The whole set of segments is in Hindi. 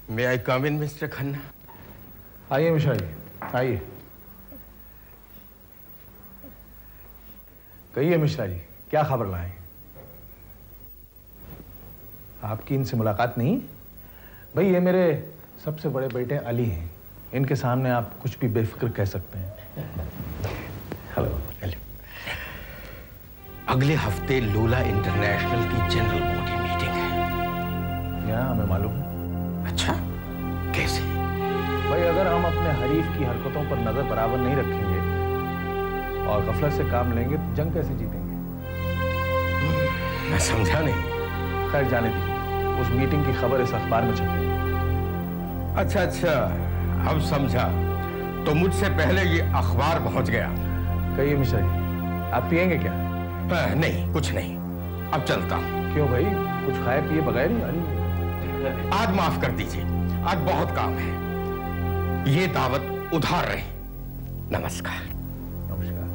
मे आई कम इन मिस्टर खन्ना? आइए मिश्रा जी, आइए। कहिए मिश्रा जी, क्या खबर लाए? आपकी इनसे मुलाकात नहीं? भाई ये मेरे सबसे बड़े बेटे अली हैं, इनके सामने आप कुछ भी बेफिक्र कह सकते हैं। हेलो। हेलो। अगले हफ्ते लूला इंटरनेशनल की जनरल बॉडी मीटिंग है। या हमें मालूम है। अच्छा, कैसे? भाई अगर हम अपने हरीफ की हरकतों पर नजर बराबर नहीं रखेंगे और गफलत से काम लेंगे तो जंग कैसे जीतेंगे? मैं समझा नहीं। खैर जाने दीजिए, उस मीटिंग की खबर इस अखबार में छपी। अच्छा अच्छा, अब समझा। तो मुझसे पहले ये अखबार पहुंच गया। कहिए मिश्रा जी, आप पिएंगे क्या? नहीं, कुछ नहीं, अब चलता हूं। क्यों भाई, कुछ खाए पिए बगैर ही आ रही? आज माफ कर दीजिए, आज बहुत काम है। ये दावत उधार रही। नमस्कार। नमस्कार।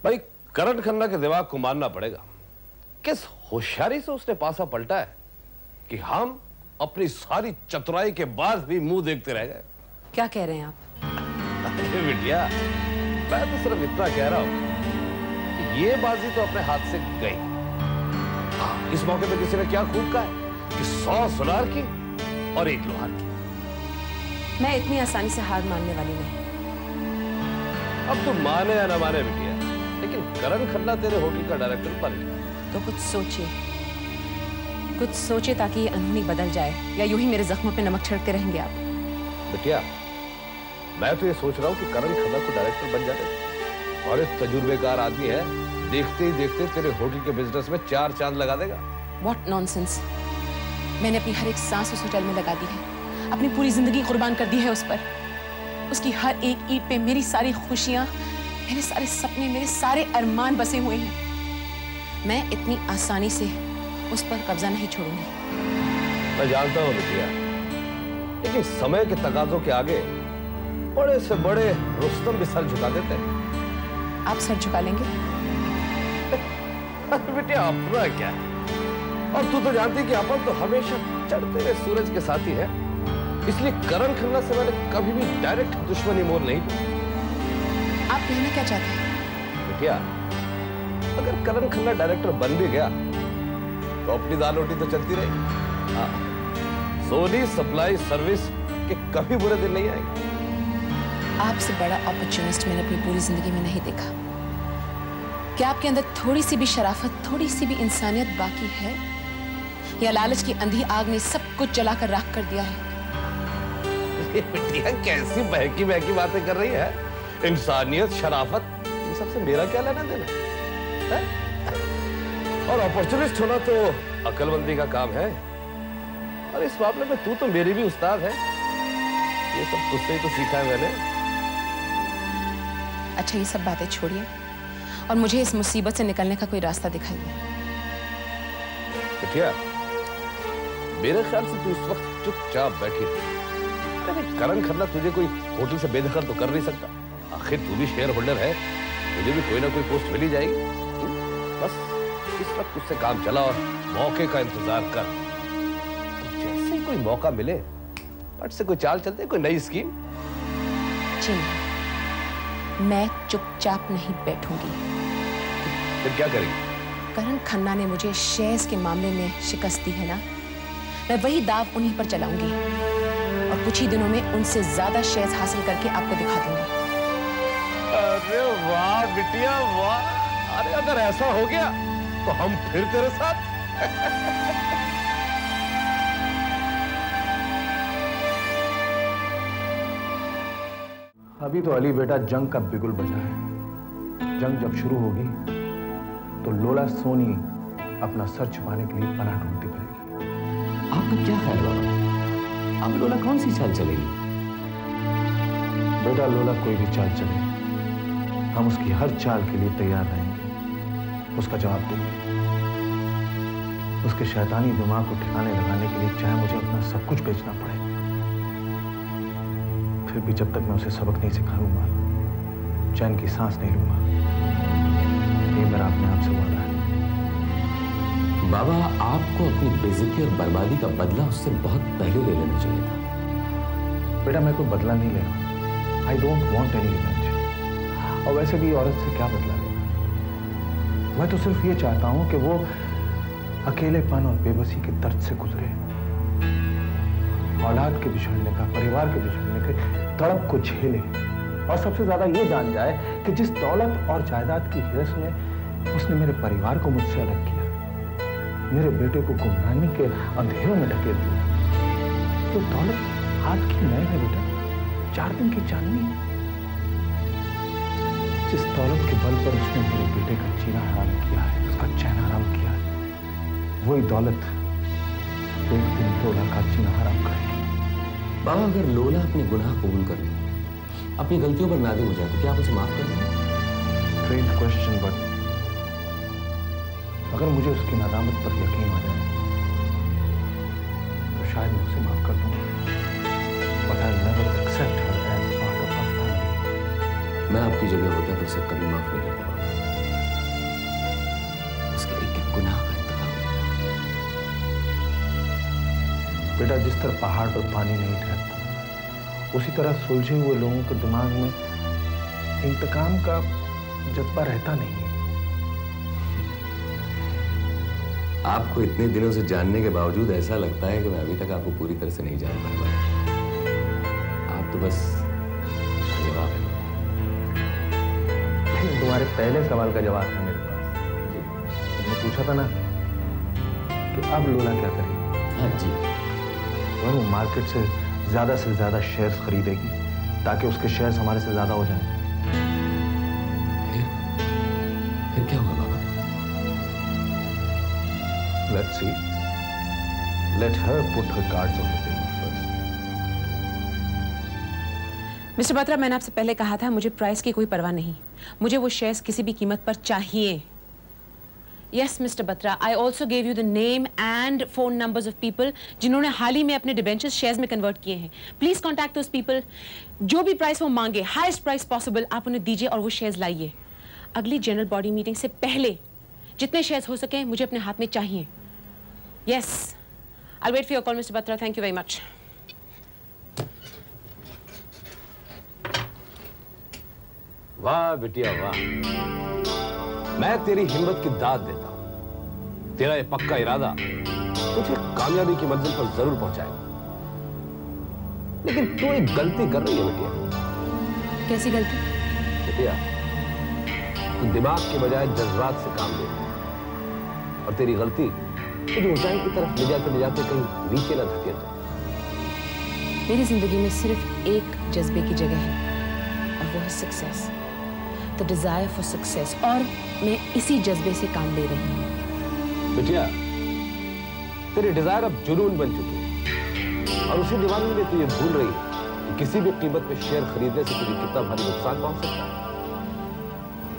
भाई करण खन्ना के दिमाग को मानना पड़ेगा, किस होशियारी से उसने पासा पलटा है कि हम अपनी सारी चतुराई के बाद भी मुंह देखते रह गए। क्या कह रहे हैं आप? अरे बिटिया, मैं तो सिर्फ इतना कह रहा हूं कि ये बाजी तो अपने हाथ से गई। इस मौके पे किसी ने क्या खूब कहा है कि 100 सुनार की और 1 लोहार की। मैं इतनी आसानी से हार मानने वाली नहीं। अब तुम माने या ना माने बिटिया, लेकिन करण खन्ना तेरे होटल का डायरेक्टर बन गया। तो कुछ सोचिए ताकि ये अनहोनी बदल जाए, या यूं ही मेरे जख्मों पे नमक छिड़कते रहेंगे आप? बिटिया, मैं तो ये सोच रहा हूं कि करण खन्ना को डायरेक्टर बन जाते, और एक तजुर्बेकार आदमी है, देखते ही देखते तेरे होटल के बिजनेस में 4 चांद लगा देगा। What nonsense! मैंने अपनी हर एक सांस उस होटल में लगा दी है, अपनी पूरी जिंदगी कुर्बान कर दी है उस पर। उसकी हर एक ईंट पे मेरी सारी खुशियां, मेरे सारे सपने, मेरे सारे अरमान बसे हुए हैं। मैं इतनी आसानी से उस पर कब्जा नहीं छोड़ूंगी। मैं जानता हूं बिटिया, लेकिन समय के तकाजों के आगे बड़े से बड़े रुस्तम भी सर झुका देते हैं। आप सर झुका लेंगे? बिटिया अपना क्या, और तू तो जानती है कि अपन तो हमेशा चढ़ते हुए सूरज के साथ ही है, इसलिए करण खन्ना से मैंने कभी भी डायरेक्ट दुश्मनी मोल नहीं की। आप कहना क्या चाहते हैं? बिटिया, अगर करण खन्ना डायरेक्टर बन भी गया तो अपनी दाल रोटी तो चलती रही। हाँ, सोनी सप्लाई सर्विस के कभी बुरे दिन नहीं आएंगे। आपसे बड़ा अपॉर्चुनिस्ट मैंने अपनी पूरी जिंदगी में नहीं देखा। क्या आपके अंदर थोड़ी सी भी शराफत, थोड़ी सी भी इंसानियत बाकी है, या लालच की अंधी आग ने सब कुछ जलाकर राख कर दिया है? बिटिया, कैसी बहकी बहकी बातें कर रही है? इंसानियत, शराफत, इन सबसे मेरा क्या लेना देना है? और अपॉर्चुनिस्ट होना तो अक्लमंदी का काम है, और इस मामले में तू तो मेरी भी उस्ताद है। ये सब तुझसे ही तो सीखा है मैंने। अच्छा, ये सब बातें छोड़िए और मुझे इस मुसीबत से निकलने का कोई रास्ता दिखाइए। बिटिया, मेरे ख्याल से तू इस वक्त चुपचाप बैठी थी। अरे करण खन्ना तुझे कोई होटल से बेदखल तो कर नहीं सकता। आखिर तू भी शेयर होल्डर है, तुझे भी कोई ना कोई पोस्ट मिल ही जाएगी। बस इस वक्त उससे काम चला और मौके का इंतजार कर। तो जैसे ही कोई मौका मिले, फट से कोई चाल चलते, कोई नई स्कीम। जी नहीं, मैं चुपचाप नहीं बैठूंगी। फिर क्या करेंगे? करण खन्ना ने मुझे शेयर्स के मामले में शिकस्त दी है ना, मैं वही दाव उन्हीं पर चलाऊंगी और कुछ ही दिनों में उनसे ज्यादा शेयर्स हासिल करके आपको दिखा दूंगी। अरे वाह बिटिया वाह! अरे अगर ऐसा हो गया तो हम फिर तेरे साथ। अभी तो अली बेटा जंग का बिगुल बजा है। जंग जब शुरू होगी तो लोला सोनी अपना सर छुपाने के लिए पनाह ढूंढती रहेगी। आपका क्या ख्याल बाबा? अब लोला कौन सी चाल चलेगी? बेटा, लोला कोई भी चाल चले, हम उसकी हर चाल के लिए तैयार रहेंगे, उसका जवाब देंगे। उसके शैतानी दिमाग को ठिकाने लगाने के लिए चाहे मुझे अपना सब कुछ बेचना पड़े, फिर भी जब तक मैं उसे सबक नहीं सिखाऊंगा, चैन की सांस नहीं लूंगा। ये मेरा अपने आप से वादा है। बाबा, आपको अपनी बेइज्जती और बर्बादी का बदला उससे बहुत पहले ले लेना चाहिए था। बेटा, मैं कोई बदला नहीं ले रहा हूं। I don't want any revenge. और वैसे भी औरत से क्या बदला लेना? मैं तो सिर्फ ये चाहता हूं कि वो अकेलेपन और बेबसी के दर्द से गुजरे, औलाद के बिछड़ने का, परिवार के बिछड़ने के तड़प को झेले, और सबसे ज्यादा ये जान जाए कि जिस दौलत और जायदाद की हिरस में उसने मेरे परिवार को मुझसे अलग किया, मेरे बेटे को गुमनामी के अंधेरों में ढकेल दिया, तो दौलत हाथ की नए है बेटा, 4 दिन की चांदनी। जिस दौलत के बल पर उसने मेरे बेटे का जीना हराम किया है, उसका चैन हराम किया है, वही दौलत एक दिन लोला का जीना हराम करेगी। बाबा, अगर लोला अपने गुनाह कबूल कर ले, अपनी गलतियों पर नादिम हो जाए, तो क्या आप उसे माफ कर देंगे? स्ट्रेंज क्वेश्चन, बट अगर मुझे उसकी नादामत पर यकीन आ जाए तो शायद मैं उसे माफ कर दूंगा। But I'll never accept her as part of our family. मैं आपकी जगह होता तो उसे कभी माफ नहीं करता बाबा। उसके एक गुनाह का इंतकाम करता। बेटा, जिस तरह पहाड़ पर पानी नहीं ठहरता, उसी तरह सुलझे हुए लोगों के दिमाग में इंतकाम का जज्बा रहता नहीं है। आपको इतने दिनों से जानने के बावजूद ऐसा लगता है कि मैं अभी तक आपको पूरी तरह से नहीं जान पाया। आप तो बस जवाब है। लेकिन तुम्हारे पहले सवाल का जवाब है मेरे पास। तुमने पूछा था ना कि अब लोला क्या करेगी? हाँ जी। वो मार्केट से ज्यादा शेयर्स खरीदेगी ताकि उसके शेयर्स हमारे से ज्यादा हो जाएं। फिर क्या होगा बाबा? Let's see. Let her put her cards on the table first. Mister Batra, मैंने आपसे पहले कहा था मुझे प्राइस की कोई परवाह नहीं, मुझे वो शेयर्स किसी भी कीमत पर चाहिए। Yes, Mr. Batra, I also gave you the name and phone numbers of people जिन्होंने हाल ही में अपने डिबेंचर्स शेयर्स में कन्वर्ट किए हैं। Please contact those people. जो भी प्राइस वो मांगे, हाईएस्ट प्राइस पॉसिबल, आप उन्हें दीजिए और वो शेयर्स लाइए। अगली जनरल बॉडी मीटिंग से पहले जितने शेयर्स हो सके मुझे अपने हाथ में चाहिए। Yes. I'll wait for your call, Mr. Batra. Thank you very much. वाह बिटिया वाह, मैं तेरी हिम्मत की दाद देता हूं। तेरा ये पक्का इरादा तुझे कामयाबी की मंजिल पर जरूर पहुंचाएगा। लेकिन तू एक गलती कर रही है बिटिया। कैसी गलती? बिटिया, तू दिमाग के बजाय जज्बात से काम ले रही है। और तेरी गलती तुझे ऊंचाई की तरफ ले जाते कहीं नीचे ना धकेल जाए। मेरी जिंदगी में सिर्फ एक जज्बे की जगह है और वो है success, the desire for success, और मैं इसी जज्बे से काम ले रही हूँ। बिटिया, तेरी डिजायर अब जुनून बन चुकी है और उसी दीवानी में तू ये भूल रही है कि किसी भी कीमत पे शेयर खरीदने से तुझे कितना भारी नुकसान पहुंच सकता है।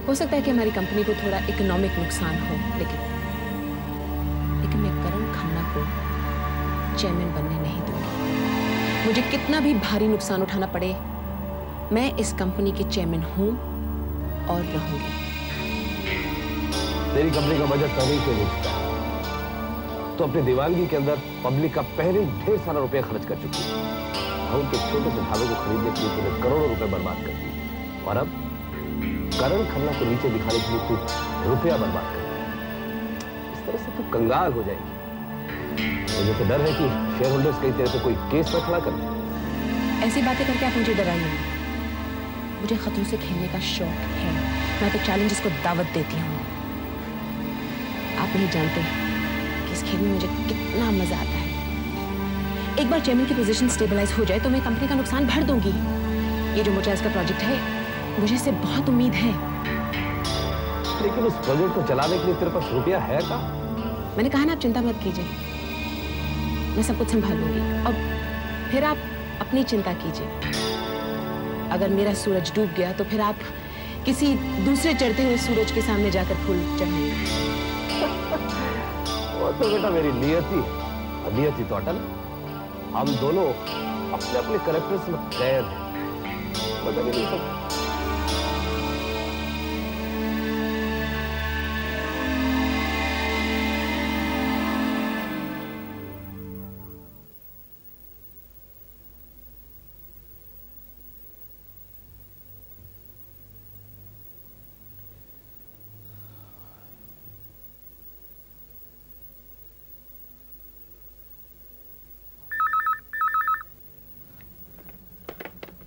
हो सकता है कि हमारी कंपनी को थोड़ा इकोनॉमिक नुकसान हो, लेकिन मैं करण खन्ना को चेयरमैन बनने नहीं दूंगी। मुझे कितना भी भारी नुकसान उठाना पड़े, मैं इस कंपनी के चेयरमैन हूं और रहूंगी। तेरी कंपनी का बजट पहले ही हो चुका है। तो अपनी दीवानगी के अंदर पब्लिक का पहले ही ढेर सारा रुपया खर्च कर चुकी है। हम के छोटे से ढाबे को खरीदने के लिए तूने करोड़ों रुपए बर्बाद कर दिए और अब करण खन्ना को नीचे दिखाने के लिए तू रुपया बर्बाद कर दिया। इस तरह से तू कंगाल हो जाएगी। मुझे तो डर है कि शेयर होल्डर्स कहीं तेरे पे कोई केस न खड़ा कर। ऐसी बातें करके आप मुझे डराइए। मुझे खतरों से खेलने का शौक है। मैं तो चैलेंजेस को दावत देती हूँ। आप नहीं जानते कि इस खेल में मुझे कितना मजा आता है। एक बार चेयरमैन की पोजीशन स्टेबलाइज हो जाए तो मैं कंपनी का नुकसान भर दूंगी। ये जो मोटाइल्स का प्रोजेक्ट है, मुझे इससे बहुत उम्मीद है। लेकिन उस प्रोजेक्ट को चलाने के लिए तेरे पास रुपया है का? मैंने कहा ना, आप चिंता मत कीजिए, मैं सब कुछ संभाल लूंगी। और फिर आप अपनी चिंता कीजिए। अगर मेरा सूरज डूब गया तो फिर आप किसी दूसरे चढ़ते हुए सूरज के सामने जाकर फूल चढ़ाएंगे। वो तो बेटा मेरी नियति तो अटल। हम दोनों अपने अपने कैरेक्टर्स में कैद हैं। बदल नहीं सकते।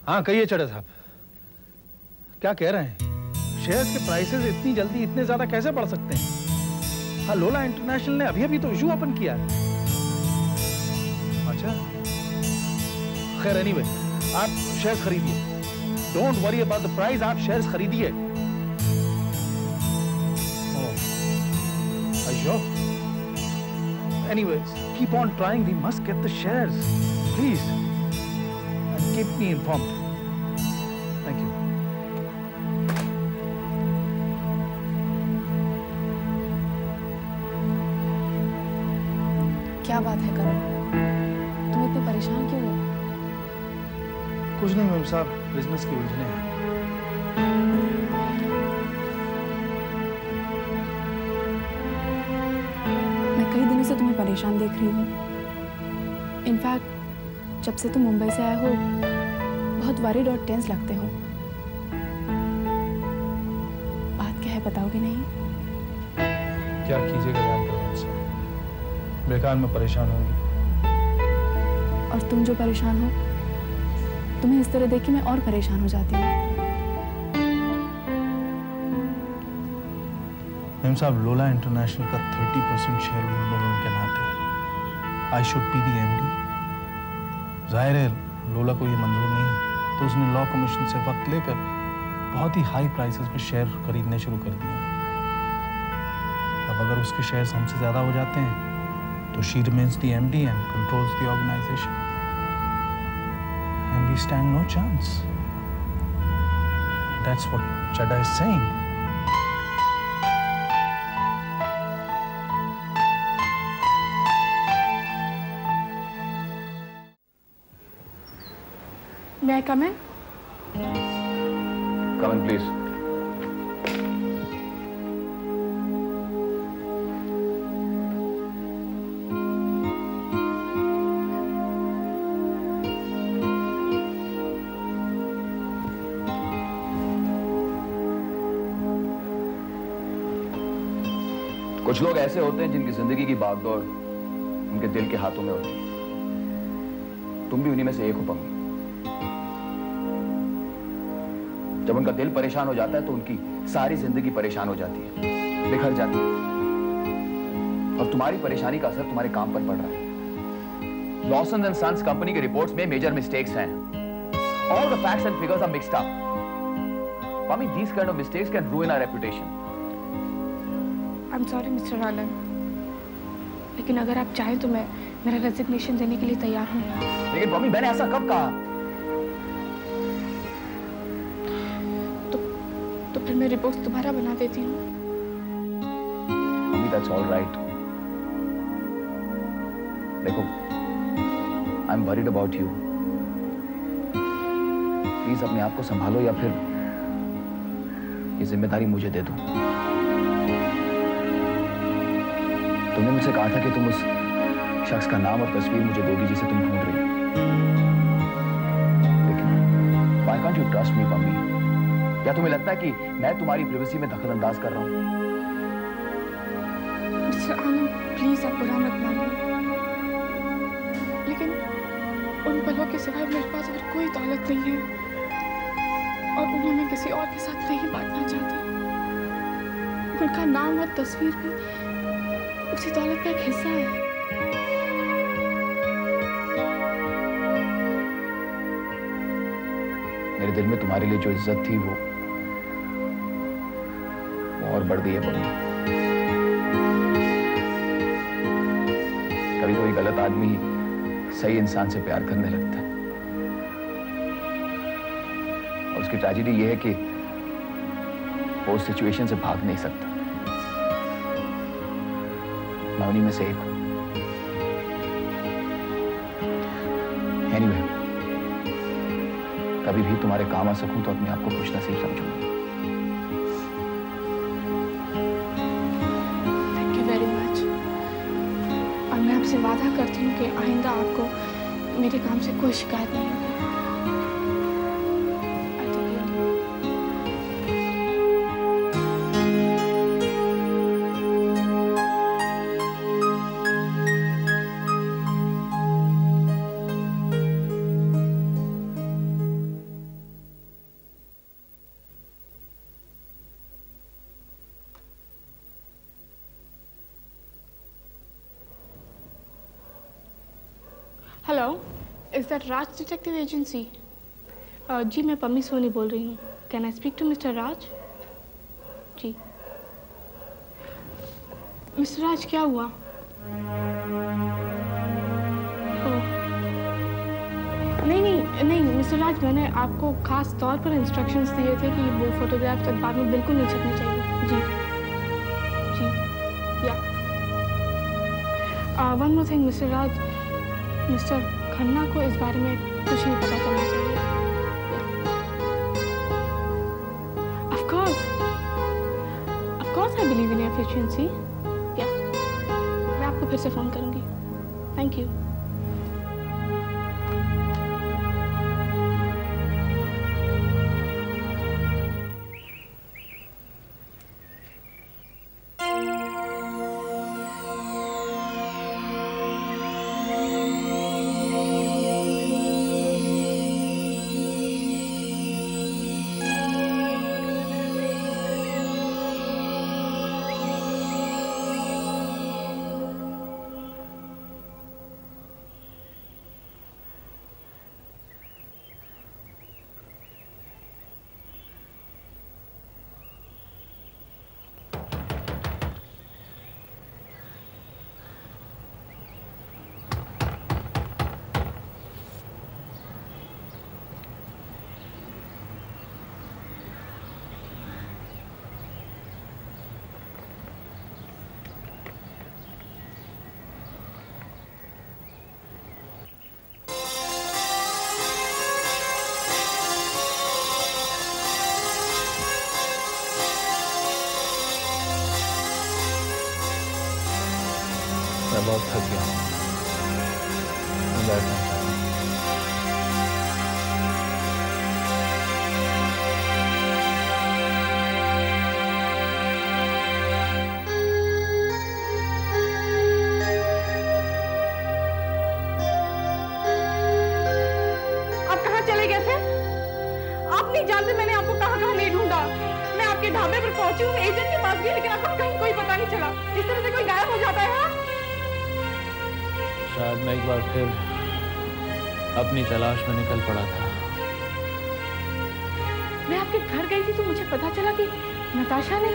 हाँ कहिए चढ़े साहब, क्या कह रहे हैं? शेयर्स के प्राइसेस इतनी जल्दी इतने ज्यादा कैसे बढ़ सकते हैं? हाँ, लोला इंटरनेशनल ने अभी तो इशू ओपन किया है। अच्छा, खैर एनीवे, आप शेयर्स खरीदिए। Don't worry about the price, आप शेयर्स खरीदिए। Anyways, keep on trying. We must get the shares, please, and keep me informed. Thank you. क्या बात है करण, तुम इतने परेशान क्यों हो? कुछ नहीं मैम साहब, बिजनेस की उलझने हैं। मैं कई दिनों से तुम्हें परेशान देख रही हूँ। इनफैक्ट जब से तुम मुंबई से आए हो बहुत वरीड और टेंस लगते हो। बात क्या है, बताओगे नहीं? क्या कीजिएगा जानते हो, बेकार में परेशान होंगी। और तुम जो परेशान हो, तुम्हें इस तरह देख के मैं और परेशान हो जाती हूँ। मैम साहब, लोला इंटरनेशनल का 30% शेयर होल्डर होने के नाते I should be the MD. जाहिर है लोला को ये मंजूर नहीं है, तो उसने लॉ कमीशन से वक्त लेकर बहुत ही हाई प्राइसेस पे शेयर खरीदने शुरू कर दिए। अब अगर उसके शेयर्स हमसे ज्यादा हो जाते हैं तो she remains the MD and controls the organisation, and we stand no chance. That's what Chadha is saying. May I come in? Come in, please. कुछ लोग ऐसे होते हैं जिनकी जिंदगी की भागदौड़ उनके दिल के हाथों में होती है। तुम भी उन्हीं में से एक हो पम्मी। जब उनका दिल परेशान हो जाता है तो उनकी सारी जिंदगी परेशान हो जाती है, बिखर जाती है। और तुम्हारी परेशानी का असर तुम्हारे काम पर पड़ रहा है। लॉसन एंड सन्स कंपनी की रिपोर्ट्स में मेजर मिस्टेक्स हैं। All the facts and figures are mixed up. Mummy, these kind of mistakes can ruin our reputation. I'm sorry, Mr. Alan. लेकिन अगर आप चाहें तो मैं मेरा रेजिग्नेशन देने के लिए तैयार हूँ। लेकिन मम्मी, मैंने ऐसा कब कहा? तो फिर मैं रिपोर्ट्स दोबारा बना देती हूँ। Mummy, that's all right. देखो, I'm worried about you. Please अपने आप को संभालो या फिर ये जिम्मेदारी मुझे दे दो। तुमने मुझसे कहा था कि तुम उस शख्स का नाम और तस्वीर मुझे दोगी जिसे तुम ढूंढ रही हो। लेकिन why can't you trust me, mummy? क्या तुम्हें लगता है कि मैं तुम्हारी प्राइवेसी में दखल अंदाज कर रहा हूं? मिस्टर आनंद, प्लीज आप बुरा मत मानिए, लेकिन उन पलों के सिवाय मेरे पास और कोई दौलत नहीं है और उन्हें मैं किसी और के साथ नहीं बांटना चाहती। उनका नाम और तस्वीर भी उसी दौलत का एक हिस्सा है। मेरे दिल में तुम्हारे लिए जो इज्जत थी वो और बढ़ गई है मम्मी। कभी कोई गलत आदमी सही इंसान से प्यार करने लगता है और उसकी ट्रेजेडी ये है कि वो उस सिचुएशन से भाग नहीं सकता। मैं उन्हीं में से एक हूं। एनीवे, कभी भी तुम्हारे काम आ सकूं तो अपने आप को खुशनसीब समझूंगा। Thank you very much. और मैं आपसे वादा करती हूँ कि आइंदा आपको मेरे काम से कोई शिकायत नहीं होगी। Hello, is that Raj detective agency? जी, मैं पम्मी सोनी बोल रही हूँ। Can I speak to mister Raj? जी। मिस्टर राज, क्या हुआ? नहीं मिस्टर राज, मैंने आपको खास तौर पर इंस्ट्रक्शंस दिए थे कि वो फोटोग्राफ्स अखबार में बिल्कुल नहीं छपने चाहिए। जी, या वन मोर थिंग मिस्टर राज, मिस्टर खन्ना को इस बारे में कुछ नहीं पता चलना चाहिए। Of course, I believe in your efficiency. Yeah, मैं आपको फिर से फोन करूंगी। Thank you. मैं बहुत थक गया हूँ, मैं बैठना चाहता हूँ। पास गई लेकिन आपको कहीं कोई पता नहीं चला। इस तरह से कोई गायब हो जाता है? शायद मैं एक बार फिर अपनी तलाश में निकल पड़ा था। मैं आपके घर गई थी तो मुझे पता चला कि नताशा ने,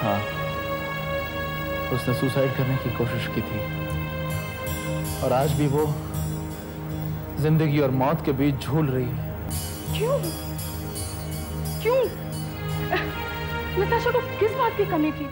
हाँ, उसने सुसाइड करने की कोशिश की थी और आज भी वो जिंदगी और मौत के बीच झूल रही है। क्यों? क्यों? नताशा को किस बात की कमी थी?